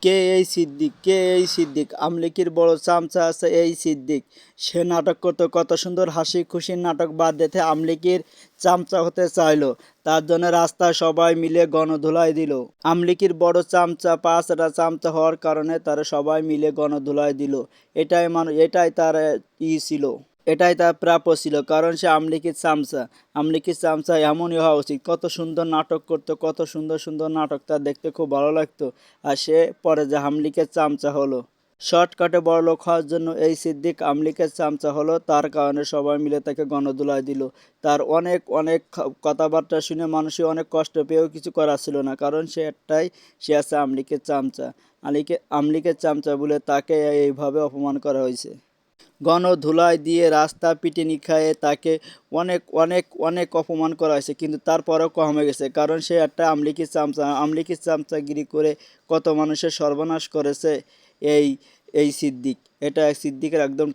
কে এই সিদ্দিক, কে এই সিদ্দিক? আমলিকির বড় চামচা আছে এই সিদ্দিক। সে নাটক করতো, কত সুন্দর হাসি খুশির নাটক বাদ দিতে আমলিকির চামচা হতে চাইলো। তার জন্য রাস্তায় সবাই মিলে গণধোলাই দিল। আমলিকির বড় চামচা, পাঁচটা চামচা হওয়ার কারণে তারা সবাই মিলে গণধোলাই দিল। এটাই তার ছিল, এটাই তার প্রাপ্য ছিল, কারণ সে আমলিকির চামচা। আমলিকির চামচা এমনই হওয়া উচিত। কত সুন্দর নাটক করতো, কত সুন্দর সুন্দর নাটক, তার দেখতে খুব ভালো লাগতো। আর সে পরে যে আমলিকের চামচা হলো। শর্টকাটে বড়লোক হওয়ার জন্য এই সিদ্দিক আমলিকের চামচা হলো, তার কারণে সবাই মিলে তাকে গণধোলাই দিল। তার অনেক অনেক কথাবার্তা শুনে মানুষই অনেক কষ্ট পেয়েও কিছু করার ছিল না, কারণ সে আছে আমলিকের চামচা। আমলিকের চামচা বলে তাকে এইভাবে অপমান করা হয়েছে। গণধোলাই দিয়ে রাস্তা পিটুনি খাইয়ে তাকে অনেক অনেক অনেক অপমান করা হয়েছে, কিন্তু তারপরেও কমে গেছে, কারণ সে একটা আমলিকি চামচা। আমলিকি চামচাগিরি করে কত মানুষের সর্বনাশ করেছে এই এই সিদ্দিক। এটা সিদ্দিকের একদম ঠিক।